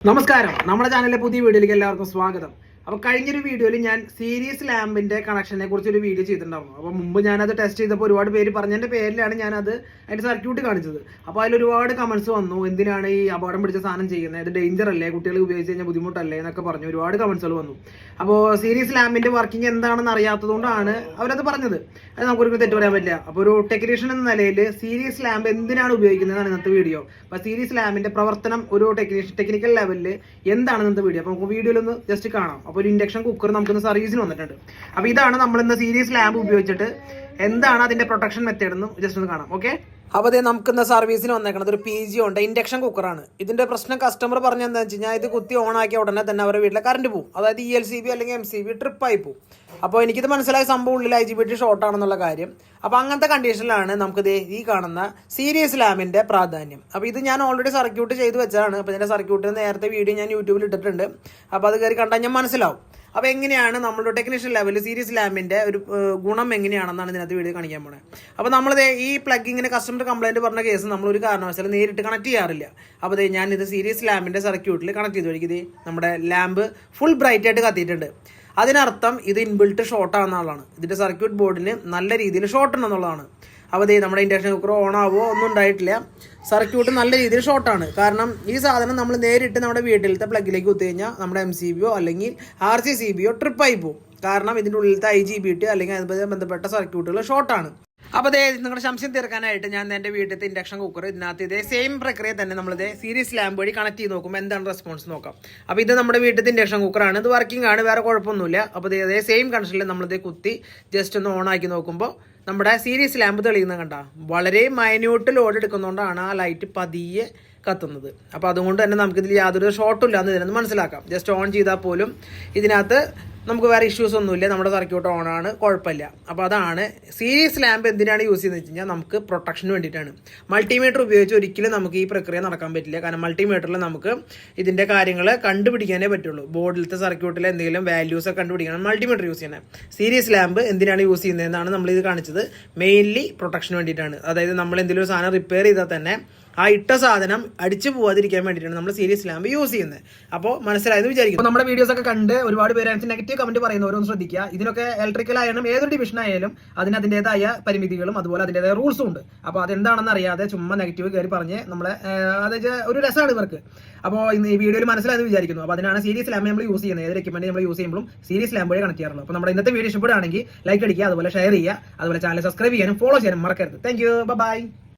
നമസ്കാരം, നമ്മുടെ ചാനലിലെ പുതിയ വീഡിയോയിലേക്ക് എല്ലാവർക്കും സ്വാഗതം. അപ്പോൾ കഴിഞ്ഞൊരു വീഡിയോയിൽ ഞാൻ സീരീസ് ലാമ്പിന്റെ കണക്ഷനെ കുറിച്ച് ഒരു വീഡിയോ ചെയ്തിട്ടുണ്ടായിരുന്നു. അപ്പോൾ മുമ്പ് ഞാനത് ടെസ്റ്റ് ചെയ്തപ്പോൾ ഒരുപാട് പേര് പറഞ്ഞതിന്റെ പേരിലാണ് ഞാനത് അതിന്റെ സർക്യൂട്ട് കാണിച്ചത്. അപ്പോൾ അതിൽ ഒരുപാട് കമന്റ്സ് വന്നു. എന്തിനാണ് ഈ അപകടം പിടിച്ച സാധനം ചെയ്യുന്നത്, ഇത് ഡേഞ്ചർ അല്ലേ, കുട്ടികൾ ഉപയോഗിച്ച് കഴിഞ്ഞാൽ ബുദ്ധിമുട്ടല്ലേ എന്നൊക്കെ പറഞ്ഞു ഒരുപാട് കമന്റ്സുകൾ വന്നു. അപ്പോൾ സീരീസ് ലാമ്പിന്റെ വർക്കിംഗ് എന്താണെന്ന് അറിയാത്തതുകൊണ്ടാണ് അവരത് പറഞ്ഞത്. അത് നമുക്കൊരു തെറ്റ് പറയാൻ പറ്റില്ല. അപ്പോൾ ഒരു ടെക്നീഷ്യൻ എന്ന നിലയിൽ സീരീസ് ലാമ്പ് എന്തിനാണ് ഉപയോഗിക്കുന്നതാണ് ഇന്നത്തെ വീഡിയോ. അപ്പോൾ സീരീസ് ലാമ്പിന്റെ പ്രവർത്തനം ഒരു ടെക്നിക്കൽ ലെവലിൽ എന്താണ് ഇന്നത്തെ വീഡിയോ. അപ്പോൾ നമുക്ക് വീഡിയോയിൽ ഒന്ന് ജസ്റ്റ് കാണാം. അപ്പോൾ ഒരു ഇൻഡക്ഷൻ കുക്കർ നമുക്കൊന്ന് സർവീസിന് വന്നിട്ടുണ്ട്. അപ്പോൾ ഇതാണ് നമ്മൾ ഇന്ന് സീരീസ് ലാമ്പ് ഉപയോഗിച്ചിട്ട് എന്താണ് അതിന്റെ പ്രൊട്ടക്ഷൻ മെത്തേഡ് എന്ന് ജസ്റ്റ് ഒന്ന് കാണാം. ഓക്കെ, അപ്പോൾ അതേ നമുക്ക് ഇന്ന് സർവീസിന് വന്നേക്കണത് ഒരു PG ഉണ്ട്, ഇൻഡക്ഷൻ കുക്കറാണ്. ഇതിന്റെ പ്രശ്നം കസ്റ്റമർ പറഞ്ഞ എന്താണെന്ന് വെച്ച് കഴിഞ്ഞാൽ ഇത് കുത്തി ഓൺ ആക്കിയ ഉടനെ തന്നെ അവരുടെ വീട്ടിലെ കറണ്ട് പോകും. അതായത് ELCB അല്ലെങ്കിൽ MCB ട്രിപ്പായി പോകും. അപ്പോൾ എനിക്കിത് മനസ്സിലായ സംഭവം ഉള്ളിൽ IGBT ഷോർട്ട് ആണെന്നുള്ള കാര്യം. അപ്പോൾ അങ്ങനത്തെ കണ്ടീഷനിലാണ് നമുക്കിത് ഈ കാണുന്ന സീരീസ് ലാമ്പിന്റെ പ്രാധാന്യം. അപ്പോൾ ഇത് ഞാൻ ഓൾറെഡി സർക്യൂട്ട് ചെയ്ത് വെച്ചതാണ്. അപ്പോൾ ഇതിന്റെ സർക്യൂട്ടിന് നേരത്തെ വീഡിയോ ഞാൻ യൂട്യൂബിൽ ഇട്ടിട്ടുണ്ട്. അപ്പോൾ അത് കയറി കണ്ടാൽ ഞാൻ മനസ്സിലാവും. അപ്പോൾ എങ്ങനെയാണ് നമ്മളുടെ ടെക്നീഷ്യൻ ലെവലിൽ സീരീസ് ലാമ്പിന്റെ ഒരു ഗുണം എങ്ങനെയാണെന്നാണ് ഇതിനകത്ത് വീഡിയോ കാണിക്കാൻ പോകുന്നത്. അപ്പോൾ നമ്മളിത് ഈ പ്ലഗിങ്ങിന് കസ്റ്റമർ കംപ്ലൈന്റ് പറഞ്ഞ കേസ് നമ്മളൊരു കാരണവശാലും നേരിട്ട് കണക്ട് ചെയ്യാറില്ല. അപ്പോൾ ഞാൻ ഇത് സീരീസ് ലാമ്പിന്റെ സർക്യൂട്ടിൽ കണക്ട് ചെയ്ത് വഴിക്കും. ഇത് നമ്മുടെ ലാമ്പ് ഫുൾ ബ്രൈറ്റ് ആയിട്ട് കത്തിയിട്ടുണ്ട്. അതിനർത്ഥം ഇത് ഇൻബിൽട്ട് ഷോർട്ട് ആണെന്നുള്ളതാണ്. ഇതിന്റെ സർക്യൂട്ട് ബോർഡിന് നല്ല രീതിയിൽ ഷോർട്ട് ഉണ്ടെന്നുള്ളതാണ്. അപ്പോൾ നമ്മുടെ ഇൻഡക്ഷൻ കുക്കർ ഓൺ ആവുമോ ഒന്നും ഉണ്ടായിട്ടില്ല. സർക്യൂട്ട് നല്ല രീതിയിൽ ഷോർട്ടാണ്. കാരണം ഈ സാധനം നമ്മൾ നേരിട്ട് നമ്മുടെ വീട്ടിലത്തെ പ്ലഗിലേക്ക് കുത്തി കഴിഞ്ഞാൽ നമ്മുടെ MCBയോ അല്ലെങ്കിൽ RCCBയോ ട്രിപ്പായി പോകും. കാരണം ഇതിൻ്റെ ഉള്ളിലത്തെ IGBT അല്ലെങ്കിൽ അതുമായി ബന്ധപ്പെട്ട സർക്യൂട്ടുകൾ ഷോർട്ടാണ്. അപ്പോൾ നിങ്ങളുടെ സംശയം തീർക്കാനായിട്ട് ഞാൻ എൻ്റെ വീട്ടിലത്തെ ഇൻഡക്ഷൻ കുക്കർ ഇതിനകത്ത് ഇതേ സെയിം പ്രക്രിയ തന്നെ നമ്മളിത് സീരീസ് ലാമ്പ് വഴി കണക്ട് ചെയ്ത് നോക്കുമ്പോൾ എന്താണ് റെസ്പോൺസ് നോക്കാം. അപ്പോൾ ഇത് നമ്മുടെ വീട്ടിലത്തെ ഇൻഡക്ഷൻ കുക്കറാണ്. ഇത് വർക്കിംഗ് ആണ്, വേറെ കുഴപ്പമൊന്നുമില്ല. അപ്പോൾ ഇതേ സെയിം കണക്ഷനിൽ നമ്മളിത് കുത്തി ജസ്റ്റ് ഒന്ന് ഓൺ ആക്കി നോക്കുമ്പോൾ നമ്മുടെ സീരീസ് ലാമ്പ് തെളിയുന്നത് കണ്ട വളരെ മൈന്യൂട്ട് ലോഡ് എടുക്കുന്നതുകൊണ്ടാണ് ആ ലൈറ്റ് പതിയെ കത്തുന്നത്. അപ്പോൾ അതുകൊണ്ട് തന്നെ നമുക്കിതിൽ യാതൊരു ഷോർട്ടും ഇല്ലാന്ന് ഇതിനൊന്ന് മനസ്സിലാക്കാം. ജസ്റ്റ് ഓൺ ചെയ്താൽ പോലും ഇതിനകത്ത് നമുക്ക് വേറെ ഇഷ്യൂസ് ഒന്നുമില്ല, നമ്മുടെ സർക്യൂട്ട് ഓൺ ആണ്, കുഴപ്പമില്ല. അപ്പോൾ അതാണ് സീരീസ് ലാമ്പ് എന്തിനാണ് യൂസ് ചെയ്യുന്നത് വെച്ച് കഴിഞ്ഞാൽ നമുക്ക് പ്രൊട്ടക്ഷന് വേണ്ടിയിട്ടാണ്. മൾട്ടിമീറ്റർ ഉപയോഗിച്ച് ഒരിക്കലും നമുക്ക് ഈ പ്രക്രിയ നടക്കാൻ പറ്റില്ല. കാരണം മൾട്ടിമീറ്ററിൽ നമുക്ക് ഇതിൻ്റെ കാര്യങ്ങൾ കണ്ടുപിടിക്കാനേ പറ്റുള്ളൂ. ബോർഡിലത്തെ സർക്യൂട്ടിൽ എന്തെങ്കിലും വാല്യൂസ് ഒക്കെ കണ്ടുപിടിക്കണം മൾട്ടിമീറ്റർ യൂസ് ചെയ്യണം. സീരീസ് ലാമ്പ് എന്തിനാണ് യൂസ് ചെയ്യുന്നതെന്നാണ് നമ്മളിത് കാണിച്ചത്. മെയിൻലി പ്രൊട്ടക്ഷന് വേണ്ടിയിട്ടാണ്. അതായത് നമ്മൾ എന്തെങ്കിലും ഒരു സാധനം റിപ്പയർ ചെയ്താൽ തന്നെ ആ ഇട്ട സാധനം അടിച്ചു പോവാതിരിക്കാൻ വേണ്ടിയിട്ടാണ് നമ്മൾ സീരീസ് ലാമ്പ് യൂസ് ചെയ്യുന്നത്. അപ്പോൾ മനസ്സിലായെന്ന് വിചാരിക്കും. നമ്മുടെ വീഡിയോസ് ഒക്കെ കണ്ട് ഒരുപാട് പേര് നെഗറ്റീവ് കമന്റ് പറയുന്നവരൊന്ന് ശ്രദ്ധിക്കുക. ഇതിനൊക്കെ ഇലക്ട്രിക്കൽ ആയാലും ഏതൊരു ഡിവിഷൻ ആയാലും അതിന് അതിൻ്റെതായ പരിമിതികളും അതുപോലെ അതിൻ്റെതായ റൂൾസും ഉണ്ട്. അപ്പോൾ അതെന്താണെന്ന് അറിയാതെ ചുമ്മാ നെഗറ്റീവ് കയറി പറഞ്ഞ് നമ്മളെ അതായത് ഒരു രസമാണ് ഇവർക്ക്. അപ്പോൾ ഈ വീഡിയോയിൽ മനസ്സിലായെന്ന് വിചാരിക്കുന്നു. അപ്പോൾ അതിനാണ് സീരീസ് ലാമ്പ് നമ്മൾ യൂസ് ചെയ്യുന്നത്. ഏത് എക്യുപ്മെന്റ് നമ്മൾ യൂസ് ചെയ്യുമ്പോഴും സീരീസ് ലാമ്പ് വഴി കണക്ട് ചെയ്യാറുള്ളൂ. അപ്പോൾ നമ്മുടെ ഇന്നത്തെ വീഡിയോ ഇഷ്ടപ്പെടുകയാണെങ്കിൽ ലൈക്ക് അടിക്കുക, അതുപോലെ ഷെയർ ചെയ്യുക, അതുപോലെ ചാനൽ സബ്സ്ക്രൈബ് ചെയ്യാനും ഫോളോ ചെയ്യാനും മറക്കരുത്. Thank you, by.